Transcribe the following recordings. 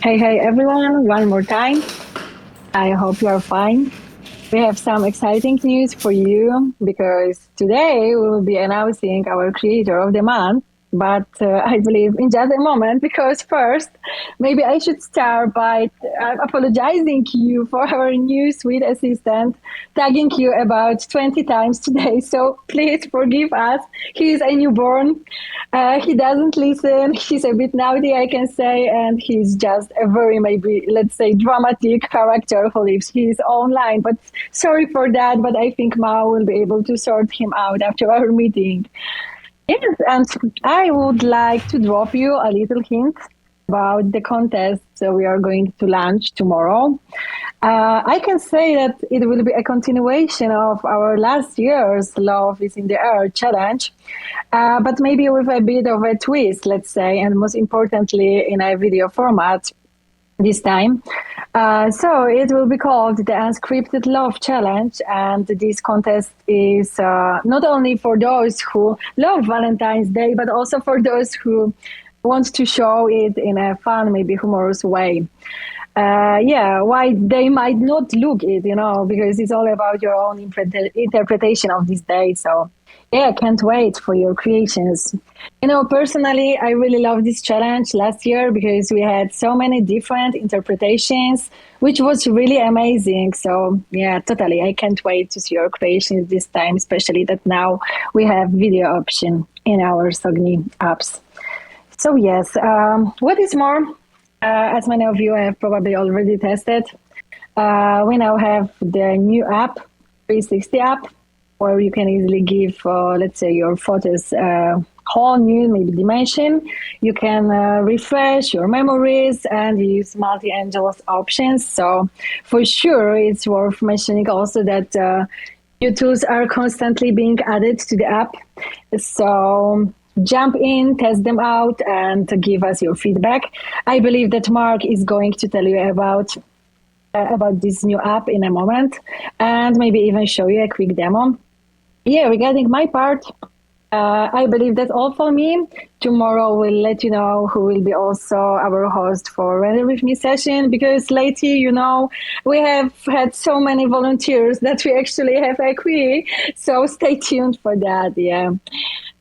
Hey everyone, one more time. I hope you are fine. We have some exciting news for you because today we will be announcing our creator of the month. But I believe in just a moment, because first, maybe I should start by apologizing you for our new sweet assistant tagging you about 20 times today. So please forgive us. He is a newborn. He doesn't listen. He's a bit naughty, I can say, and he's just a very, maybe, let's say, dramatic character who lives his own line. But sorry for that, but I think Mao will be able to sort him out after our meeting. Yes, and I would like to drop you a little hint about the contest we are going to launch tomorrow. I can say that it will be a continuation of our last year's Love is in the Air challenge, but maybe with a bit of a twist, let's say, and most importantly, in a video format this time. So it will be called the Unscripted Love Challenge, and this contest is not only for those who love Valentine's Day, but also for those who want to show it in a fun, maybe humorous way. Yeah, why they might not look it, because it's all about your own interpretation of this day. So, yeah, I can't wait for your creations. Personally, I really love this challenge last year because we had so many different interpretations, which was really amazing. So, yeah, totally. I can't wait to see your creations this time, especially that now we have video option in our Sogni apps. So, yes, what is more? As many of you have probably already tested, we now have the new app, 360 app, where you can easily give, let's say, your photos a whole new maybe dimension. You can refresh your memories and use multi-angles options. So for sure, it's worth mentioning also that new tools are constantly being added to the app. So jump in, test them out, and give us your feedback. I believe that Mark is going to tell you about this new app in a moment, and maybe even show you a quick demo. Yeah, regarding my part, I believe that's all for me. Tomorrow we'll let you know who will be also our host for Render With Me session, because lately, we have had so many volunteers that we actually have a quiz. So stay tuned for that, yeah.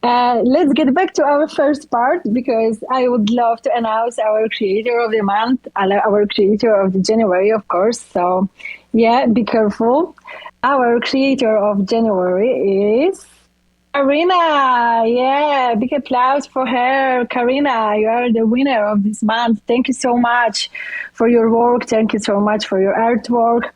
Let's get back to our first part, because I would love to announce our creator of the month, our creator of the January, of course. So, yeah, be careful. Our creator of January is Karina. Yeah, big applause for her. Karina, you are the winner of this month. Thank you so much for your work. Thank you so much for your artwork.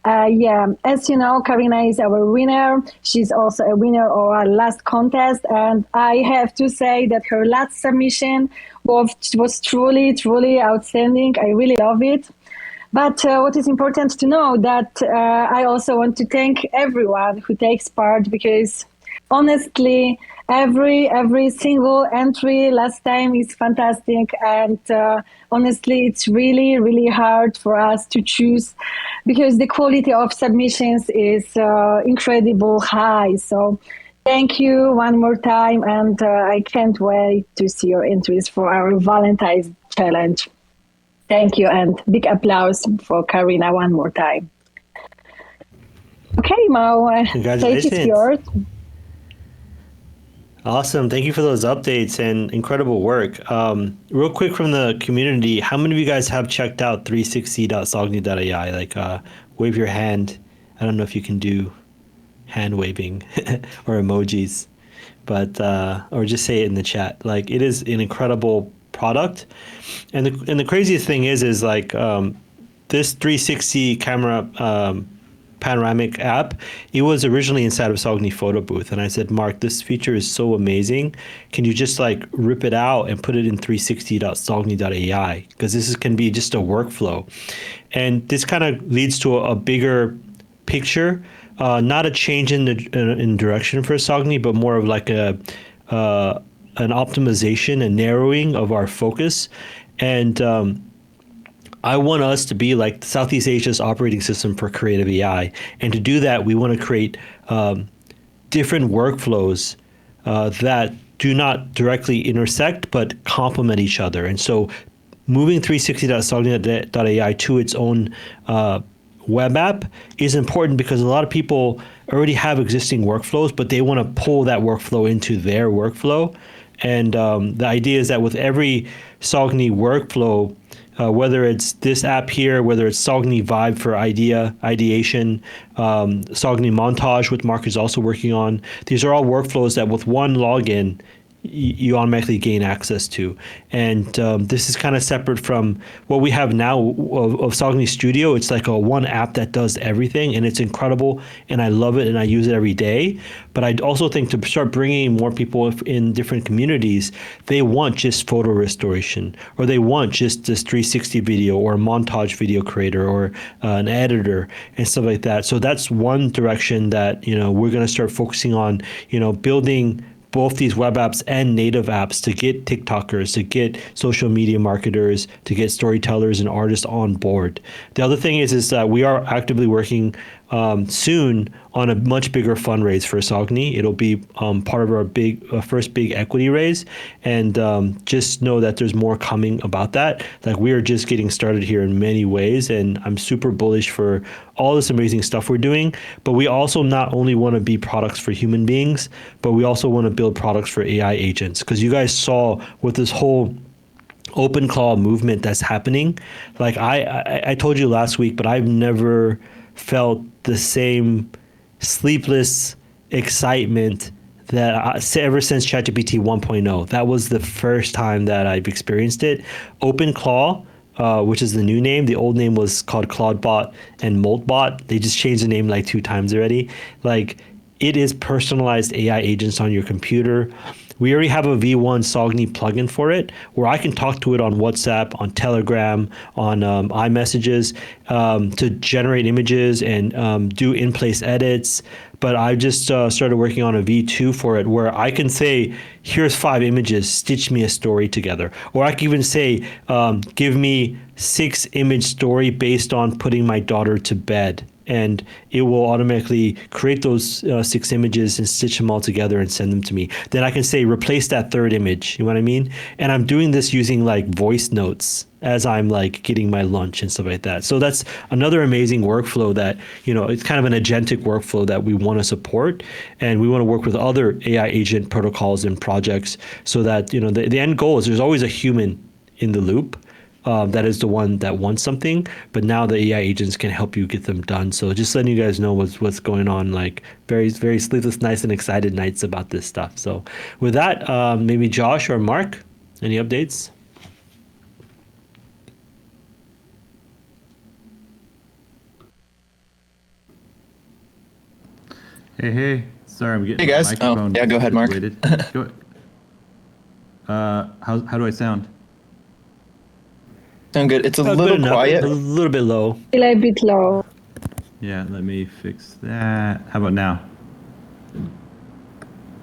Yeah, as you know, Karina is our winner. She's also a winner of our last contest. And I have to say that her last submission was truly, truly outstanding. I really love it. But what is important to know that I also want to thank everyone who takes part, because honestly, every single entry last time is fantastic, and honestly, it's really, really hard for us to choose, because the quality of submissions is incredible high. So thank you one more time, and I can't wait to see your entries for our Valentine's challenge. Thank you, and big applause for Karina one more time. Okay, Mo, stage is Congratulations. yours. Awesome. Thank you for those updates and incredible work. Real quick from the community, how many of you guys have checked out 360.sogni.ai? Wave your hand. I don't know if you can do hand waving or emojis, but or just say it in the chat. It is an incredible product, and the craziest thing is this 360 camera panoramic app. It was originally inside of Sogni photo booth, and I said, Mark, this feature is so amazing. Can you just rip it out and put it in 360.sogni.ai? Because can be just a workflow, and this kind of leads to a bigger picture, not a change in direction for Sogni, but more of an optimization and narrowing of our focus. And I want us to be like Southeast Asia's operating system for creative AI. And to do that, we want to create different workflows that do not directly intersect, but complement each other. And so moving 360.sogni.ai to its own web app is important because a lot of people already have existing workflows, but they want to pull that workflow into their workflow. And the idea is that with every Sogni workflow, whether it's this app here, whether it's Sogni Vibe for ideation, Sogni Montage, which Mark is also working on, these are all workflows that with one login, you automatically gain access to. And this is kind of separate from what we have now of Sogni Studio. It's like a one app that does everything, and it's incredible, and I love it, and I use it every day. But I also think to start bringing more people in different communities, they want just photo restoration, or they want just this 360 video or a montage video creator or an editor and stuff like that. So that's one direction that, we're going to start focusing on, building both these web apps and native apps to get TikTokers, to get social media marketers, to get storytellers and artists on board. The other thing is that we are actively working soon on a much bigger fundraise for Sogni. It'll be part of our first big equity raise, and just know that there's more coming about that. Like, we are just getting started here in many ways, and I'm super bullish for all this amazing stuff we're doing. But we also not only want to be products for human beings, but we also want to build products for AI agents, because you guys saw with this whole open call movement that's happening. Like I told you last week, but I've never felt the same sleepless excitement that ever since ChatGPT 1.0. That was the first time that I've experienced it. OpenClaw, which is the new name. The old name was called CloudBot and MoltBot. They just changed the name like 2 times already. Like, it is personalized AI agents on your computer. We already have a V1 Sogni plugin for it, where I can talk to it on WhatsApp, on Telegram, on iMessages, to generate images and do in-place edits. But I just started working on a V2 for it, where I can say, here's 5 images, stitch me a story together. Or I can even say, give me 6 image story based on putting my daughter to bed. And it will automatically create those 6 images and stitch them all together and send them to me. Then I can say, replace that 3rd image. You know what I mean? And I'm doing this using like voice notes as I'm like getting my lunch and stuff like that. So that's another amazing workflow that, it's kind of an agentic workflow that we want to support. And we want to work with other AI agent protocols and projects so that, the end goal is there's always a human in the loop. That is the one that wants something, but now the AI agents can help you get them done. So just letting you guys know what's going on, like very, very sleepless nights and excited nights about this stuff. So with that, maybe Josh or Mark, any updates? Hey. Sorry, I'm getting Hey guys. my microphone. Yeah, go ahead, Mark. Go how do I sound? Sound good. It's a Good little enough. quiet. A little bit low. A bit low. Yeah, let me fix that. How about now?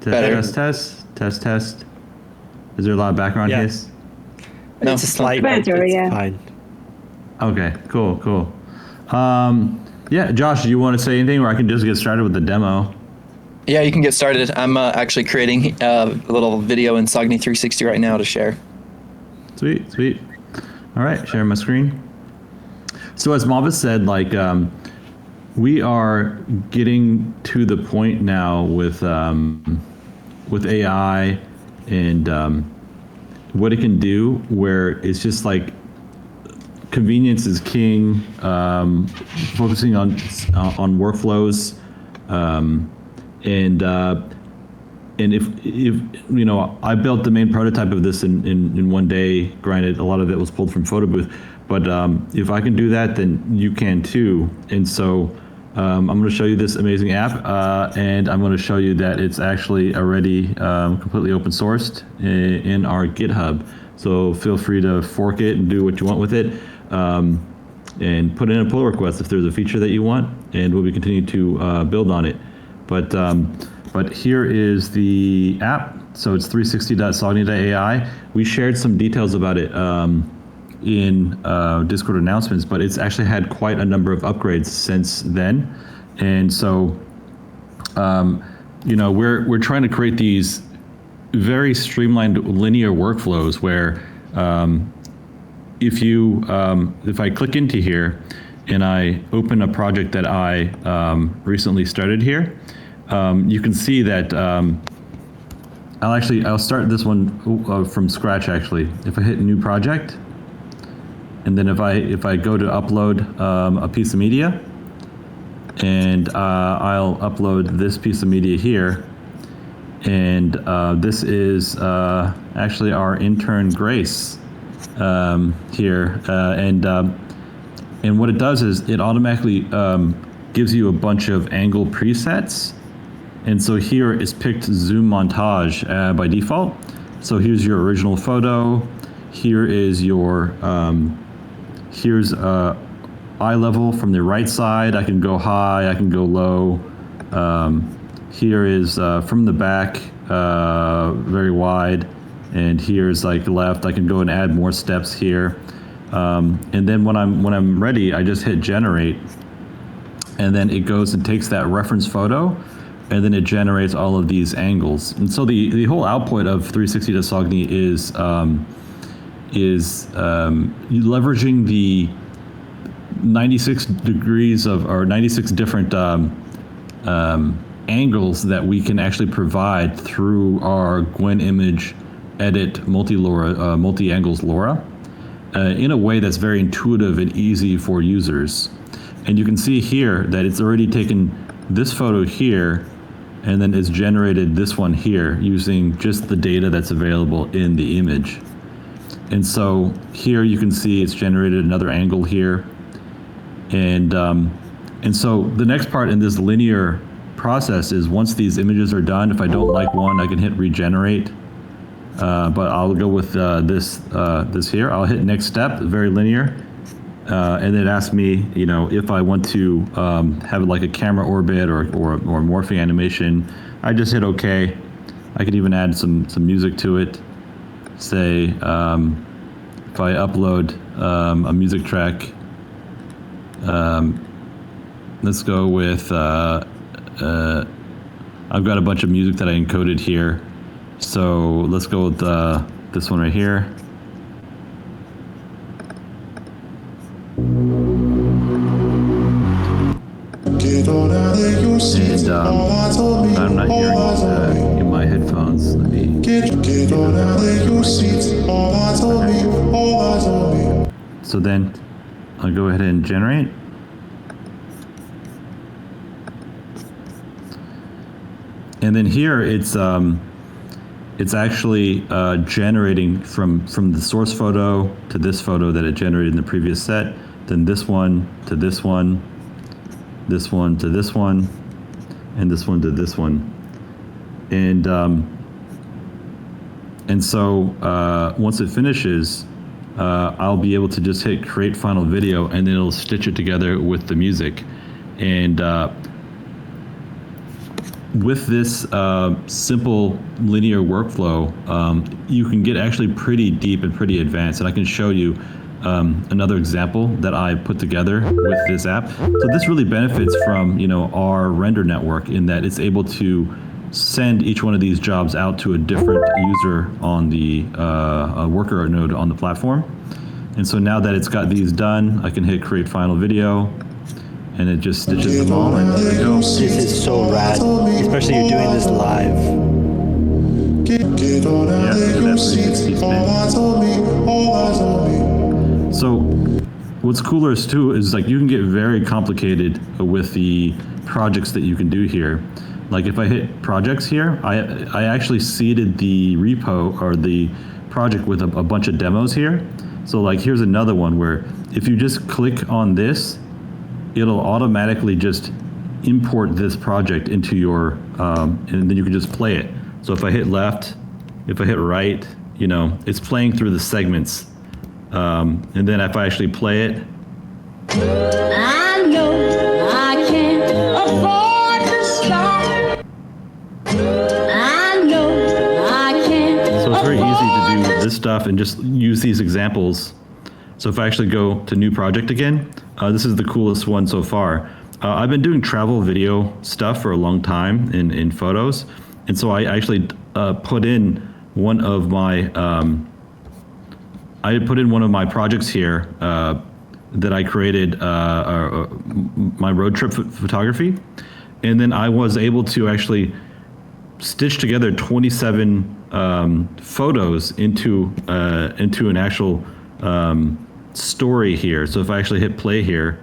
Better. Test. Is there a lot of background Yeah. hiss? No, It's a slight, better, but it's yeah. fine. Okay, cool. Yeah, Josh, do you want to say anything, or I can just get started with the demo? Yeah, you can get started. I'm actually creating a little video in Sogni 360 right now to share. Sweet. All right, sharing my screen. So as Mavis said, we are getting to the point now with AI and what it can do, where it's just like convenience is king. Focusing on workflows, and if I built the main prototype of this in one day. Granted, a lot of it was pulled from Photo Booth, but if I can do that, then you can too. And so I'm going to show you this amazing app, and I'm going to show you that it's actually already completely open sourced in our GitHub. So feel free to fork it and do what you want with it, and put in a pull request if there's a feature that you want, and we'll be continuing to build on it. But here is the app. So it's 360.sogni.ai. We shared some details about it in Discord announcements, but it's actually had quite a number of upgrades since then. And so, we're trying to create these very streamlined linear workflows where if I click into here and I open a project that I recently started here, you can see that I'll start this one from scratch actually. If I hit new project, and then if I go to upload a piece of media, and I'll upload this piece of media here, and this is actually our intern Grace here, and what it does is it automatically gives you a bunch of angle presets. And so here is picked zoom montage by default. So here's your original photo. Here is your, here's eye level from the right side. I can go high, I can go low. Here is from the back, very wide. And here's like left. I can go and add more steps here. And then when I'm ready, I just hit generate. And then it goes and takes that reference photo, and then it generates all of these angles. And so the whole output of 360.Sogni is leveraging the 96 degrees of, or 96 different angles that we can actually provide through our Gwen image edit multi-angles LoRa in a way that's very intuitive and easy for users. And you can see here that it's already taken this photo here, and then it's generated this one here using just the data that's available in the image. And so here you can see it's generated another angle here. And so the next part in this linear process is once these images are done, if I don't like one, I can hit regenerate. But I'll go with this here. I'll hit next step, very linear. And it asks me, you know, if I want to have like a camera orbit or morphing animation. I just hit OK. I could even add some music to it. Say, if I upload a music track, let's go with, I've got a bunch of music that I encoded here. So let's go with this one right here. And I'm not hearing it in my headphones. Let me. So then I'll go ahead and generate. And then here it's actually generating from the source photo to this photo that it generated in the previous set, then this one to this one, this one to this one, and this one to this one. And so once it finishes, I'll be able to just hit create final video, and then it'll stitch it together with the music. And with this simple linear workflow, you can get actually pretty deep and pretty advanced. And I can show you another example that I put together with this app. So this really benefits from, you know, our render network in that it's able to send each one of these jobs out to a different user on the worker node on the platform. And so now that it's got these done, I can hit create final video, and it just stitches them all, and there we go. This is so rad, especially you're doing this live. Yeah, look at that 360 spin. So what's cooler is too is like you can get very complicated with the projects that you can do here. Like if I hit projects here, I actually seeded the repo or the project with a bunch of demos here. So like here's another one where if you just click on this, it'll automatically just import this project into your, and then you can just play it. So if I hit left, if I hit right, you know, it's playing through the segments. And then if I actually play it. I know I can't afford to stop. I know I can't. So it's very easy to do this stuff and just use these examples. So if I actually go to new project again, this is the coolest one so far. I've been doing travel video stuff for a long time in photos. And so I actually put in one of my I put in one of my projects here that I created, my road trip photography, and then I was able to actually stitch together 27 photos into an actual story here. So if I actually hit play here.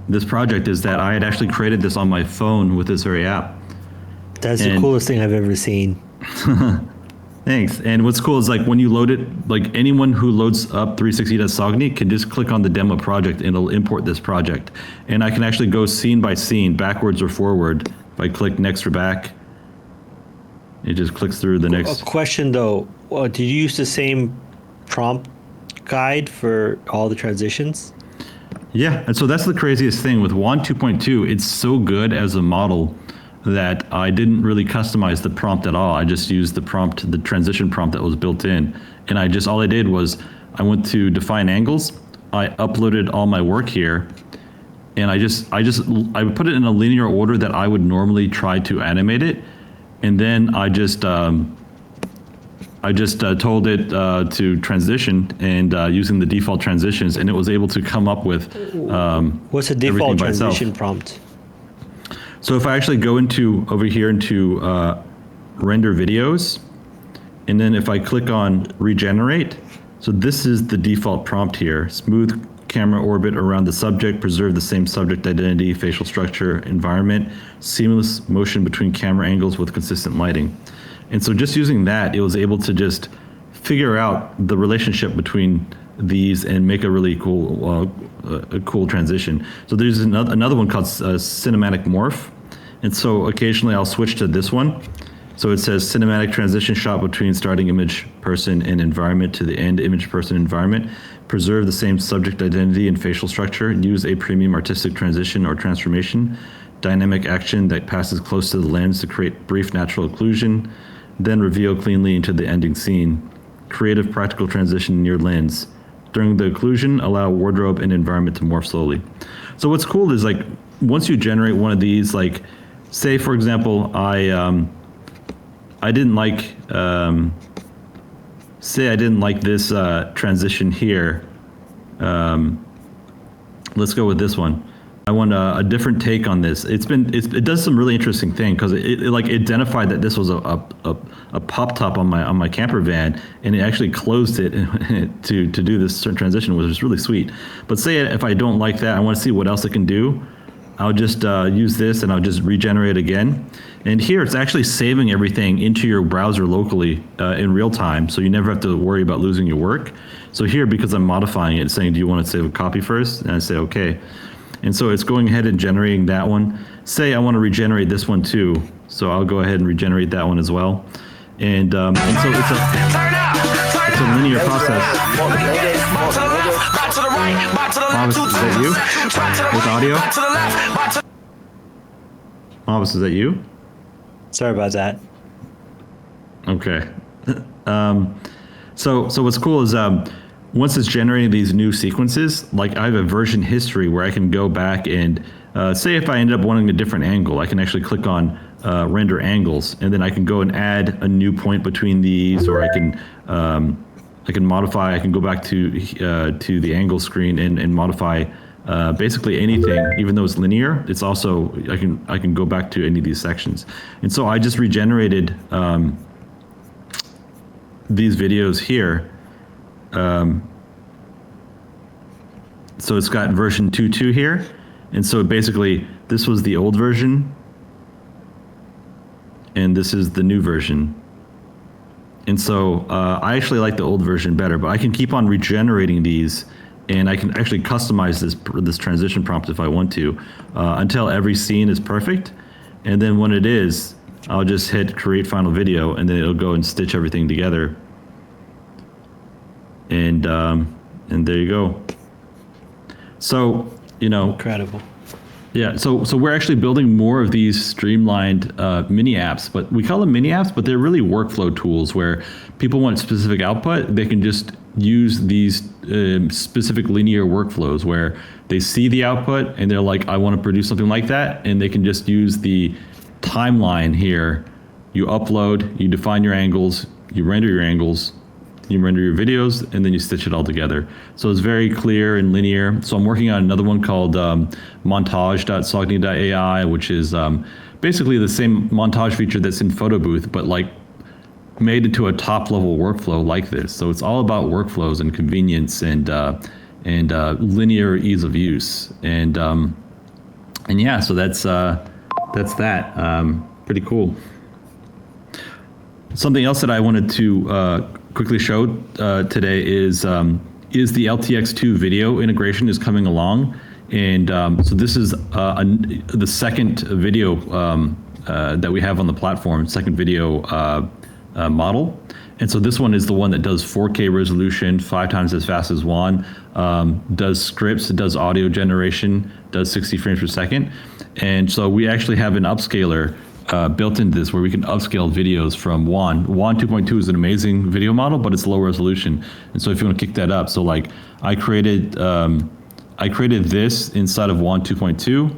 This project is that I had actually created this on my phone with this very app. That's the coolest thing I've ever seen. Thanks. And what's cool is like when you load it, like anyone who loads up 360.Sogni can just click on the demo project and it'll import this project. And I can actually go scene by scene, backwards or forward. If I click next or back, it just clicks through the next. A question though, did you use the same prompt guide for all the transitions? Yeah, and so that's the craziest thing with WAN 2.2. It's so good as a model that I didn't really customize the prompt at all. I just used the prompt, the transition prompt that was built in, and all I did was I went to define angles. I uploaded all my work here, and I put it in a linear order that I would normally try to animate it, and then I just told it to transition and using the default transitions, and it was able to come up with what's the default transition prompt? So if I actually go over here into render videos, and then if I click on regenerate, so this is the default prompt here: smooth camera orbit around the subject, preserve the same subject identity, facial structure, environment, seamless motion between camera angles with consistent lighting. And so just using that, it was able to just figure out the relationship between these and make a really cool transition. So there's another one called cinematic morph. And so occasionally I'll switch to this one. So it says cinematic transition shot between starting image person and environment to the end image person environment. Preserve the same subject identity and facial structure. Use a premium artistic transition or transformation. Dynamic action that passes close to the lens to create brief natural occlusion. Then reveal cleanly into the ending scene. Creative practical transition near lens. During the occlusion, allow wardrobe and environment to morph slowly. So what's cool is like, once you generate one of these, like say for example, I didn't like, say I didn't like this transition here. Let's go with this one. I want a different take on this. It does some really interesting thing because it like identified that this was a pop top on my camper van, and it actually closed it to do this certain transition, which is really sweet. But say if I don't like that, I want to see what else it can do. I'll just use this and I'll just regenerate again. And here it's actually saving everything into your browser locally in real time, so you never have to worry about losing your work. So here, because I'm modifying it, it's saying, do you want to save a copy first? And I say, okay. And so it's going ahead and generating that one. Say I want to regenerate this one too. So I'll go ahead and regenerate that one as well. And so it's a linear process. Marvis, is that you? With audio? Marvis, is that you? Sorry about that. Okay. So what's cool is once it's generating these new sequences, like I have a version history where I can go back and say if I end up wanting a different angle, I can actually click on render angles, and then I can go and add a new point between these, or I can modify. I can go back to the angle screen and modify basically anything. Even though it's linear, it's also I can go back to any of these sections. And so I just regenerated these videos here. So it's got version 2.2 here. And so basically this was the old version and this is the new version. And so I actually like the old version better, but I can keep on regenerating these and I can actually customize this transition prompt if I want to until every scene is perfect. And then when it is, I'll just hit create final video and then it'll go and stitch everything together. And there you go. So, you know, Incredible. yeah, so we're actually building more of these streamlined mini apps, but we call them mini apps, but they're really workflow tools where people want specific output. They can just use these specific linear workflows where they see the output and they're like, I want to produce something like that. And they can just use the timeline here. You upload, you define your angles, you render your angles, you render your videos, and then you stitch it all together. So it's very clear and linear. So I'm working on another one called montage.sogni.ai, which is basically the same montage feature that's in Photo Booth, but like made into a top level workflow like this. So it's all about workflows and convenience and linear ease of use. And yeah, so that's that. Pretty cool. Something else that I wanted to quickly show today is the LTX2 video integration is coming along. And so this is the second video that we have on the platform, second video model. And so this one is the one that does 4K resolution, 5 times as fast as WAN, does scripts, does audio generation, does 60 frames per second. And so we actually have an upscaler built into this where we can upscale videos from WAN. WAN 2.2 is an amazing video model, but it's low resolution. And so if you want to kick that up, so like I created this inside of WAN 2.2,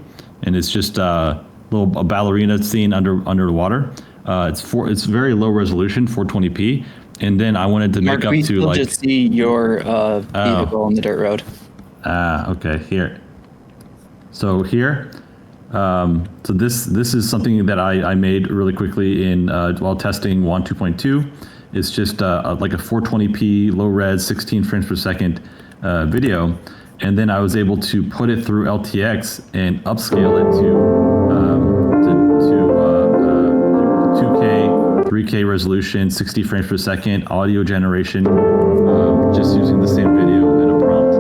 and it's just a ballerina scene under the water. It's very low resolution, 420p. And then I wanted to make up to we'll like just see your vehicle on the dirt road. Okay, here. So here. So this is something that I made really quickly while testing WAN 2.2. It's just like a 420p low res 16 frames per second video, and then I was able to put it through LTX and upscale it to 2K, 3K resolution, 60 frames per second, audio generation, just using the same video and a prompt.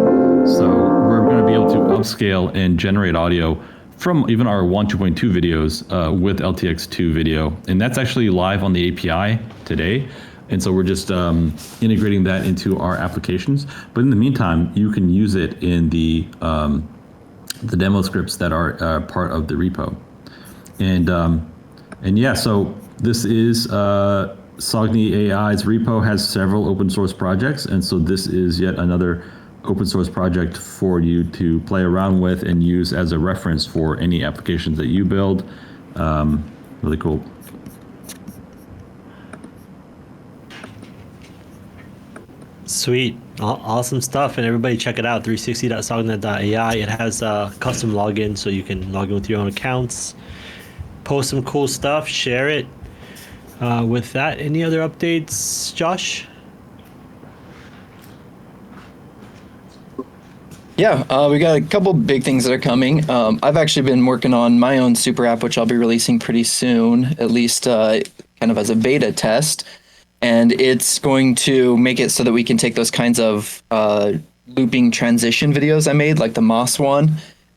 So we're going to be able to upscale and generate audio from even our WAN 2.2 videos with LTX2 video. And that's actually live on the API today. And so we're just integrating that into our applications. But in the meantime, you can use it in the demo scripts that are part of the repo. And yeah, so this is Sogni.ai's repo has several open source projects. And so this is yet another open source project for you to play around with and use as a reference for any applications that you build. Really cool. Sweet. Awesome stuff. And everybody check it out, 360.sogni.ai. It has a custom login, so you can log in with your own accounts, post some cool stuff, share it. With that, any other updates, Josh? Yeah, we got a couple big things that are coming. I've actually been working on my own super app, which I'll be releasing pretty soon, at least kind of as a beta test. And it's going to make it so that we can take those kinds of looping transition videos I made, like the Moss one,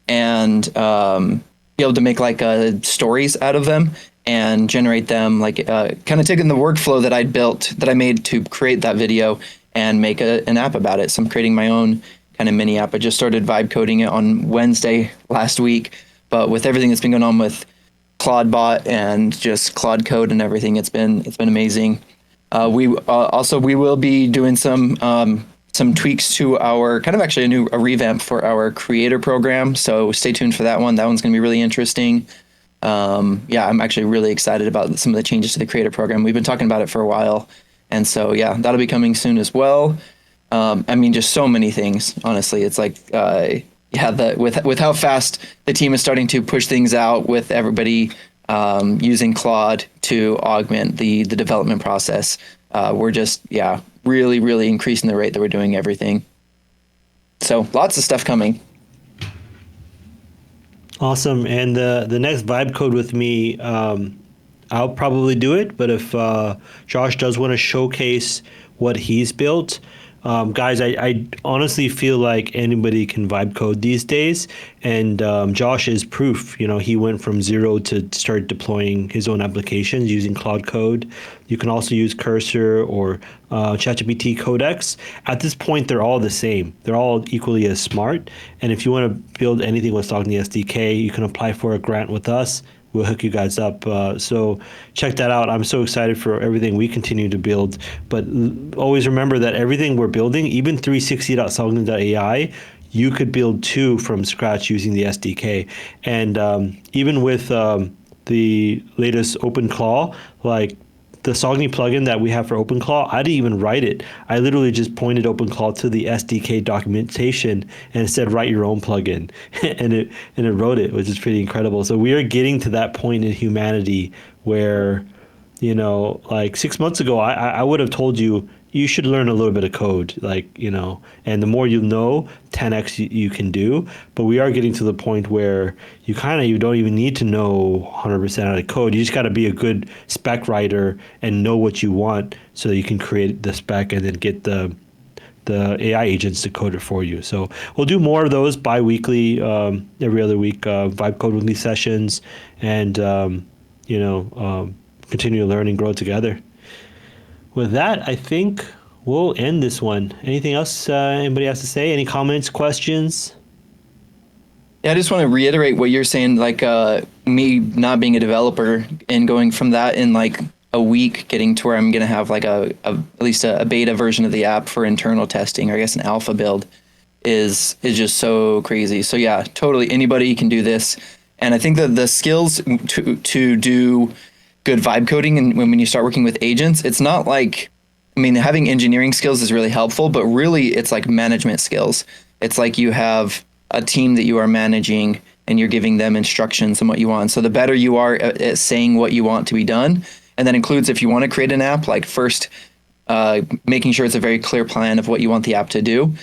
and be able to make like stories out of them and generate them, like kind of taking the workflow that I made to create that video and make an app about it. So I'm creating my own kind of mini app. I just started vibe coding it on Wednesday last week, but with everything that's been going on with Claude and just Claude Code and everything, it's been amazing. We will be doing some tweaks to our kind of actually a revamp for our creator program. So stay tuned for that one. That one's going to be really interesting. Yeah, I'm actually really excited about some of the changes to the creator program. We've been talking about it for a while, and so yeah, that'll be coming soon as well. I mean, just so many things. Honestly, it's like with how fast the team is starting to push things out, with everybody using Claude to augment the development process. we're just, really, really increasing the rate that we're doing everything. So lots of stuff coming. Awesome. And the next vibe code with me, I'll probably do it. But if Josh does want to showcase what he's built, guys, I honestly feel like anybody can vibe code these days. And Josh is proof. You know, he went from zero to start deploying his own applications using Cloud Code. You can also use Cursor or ChatGPT Codex. At this point, they're all the same. They're all equally as smart. And if you want to build anything with Sogni SDK, you can apply for a grant with us. We'll hook you guys up. So check that out. I'm so excited for everything we continue to build. But always remember that everything we're building, even 360.Sogni.ai, you could build too from scratch using the SDK. And even with the latest OpenClaw, like the Sogni plugin that we have for OpenClaw, I didn't even write it. I literally just pointed OpenClaw to the SDK documentation and it said, write your own plugin. and it wrote it, which is pretty incredible. So we are getting to that point in humanity where, you know, like 6 months ago, I would have told you, you should learn a little bit of code, like, you know, and the more you know, 10x you can do. But we are getting to the point where you don't even need to know 100% how to code. You just got to be a good spec writer and know what you want so you can create the spec and then get the AI agents to code it for you. So we'll do more of those bi-weekly, every other week, vibe code weekly sessions, and, continue to learn and grow together. With that, I think we'll end this one. Anything else anybody has to say? Any comments, questions? Yeah, I just want to reiterate what you're saying, like me not being a developer and going from that in like a week, getting to where I'm going to have like at least a beta version of the app for internal testing, or I guess an alpha build, is just so crazy. So yeah, totally anybody can do this. And I think that the skills to do good vibe coding, and when you start working with agents, it's not like, I mean, having engineering skills is really helpful, but really it's like management skills. It's like you have a team that you are managing and you're giving them instructions on what you want. So the better you are at saying what you want to be done, and that includes if you want to create an app, like first making sure it's a very clear plan of what you want the app to do.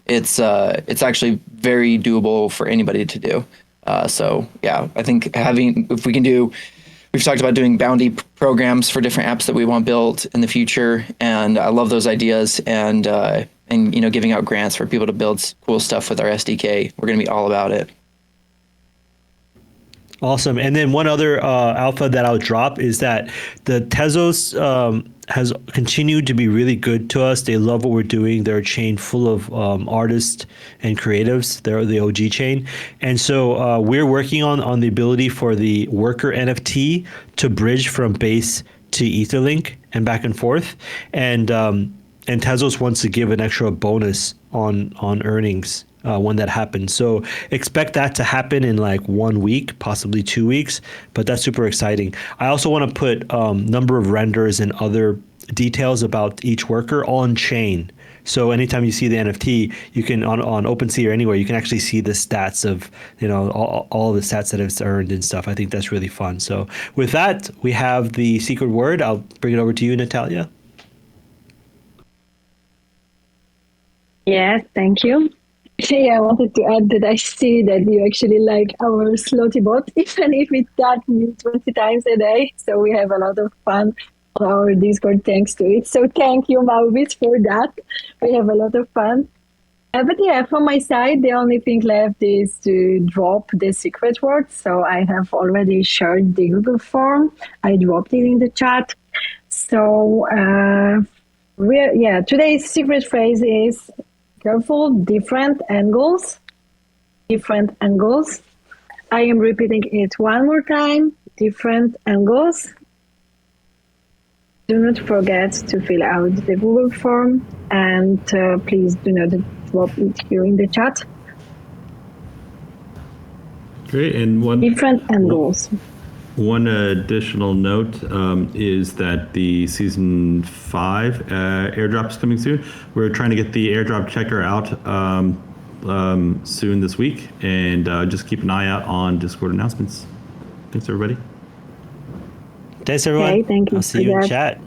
It's actually very doable for anybody to do. So yeah, I think if we can do, we've talked about doing bounty programs for different apps that we want built in the future, and I love those ideas. And giving out grants for people to build cool stuff with our SDK. We're going to be all about it. Awesome. And then one other alpha that I'll drop is that the Tezos has continued to be really good to us. They love what we're doing. They're a chain full of artists and creatives. They're the OG chain. And so we're working on the ability for the worker NFT to bridge from base to Etherlink and back and forth. And Tezos wants to give an extra bonus on earnings when that happens. So expect that to happen in like 1 week, possibly 2 weeks, but that's super exciting. I also want to put number of renders and other details about each worker on chain. So anytime you see the NFT, you can on OpenSea or anywhere, you can actually see the stats of, all the stats that it's earned and stuff. I think that's really fun. So with that, we have the secret word. I'll bring it over to you, Natalia. Yes, thank you. Actually, I wanted to add that I see that you actually like our Slotty bot, even if it's that new 20 times a day. So we have a lot of fun on our Discord thanks to it. So thank you, Mavis, for that. We have a lot of fun. But yeah, from my side, the only thing left is to drop the secret word. So I have already shared the Google form. I dropped it in the chat. So today's secret phrase is careful, different angles. Different angles. I am repeating it one more time. Different angles. Do not forget to fill out the Google form, and please do not drop it here in the chat. Great, and different angles. One additional note is that the season 5 airdrop is coming soon. We're trying to get the airdrop checker out soon this week, and just keep an eye out on Discord announcements. Thanks, everybody. Thanks, everyone. Okay, thank you. I'll see you in chat.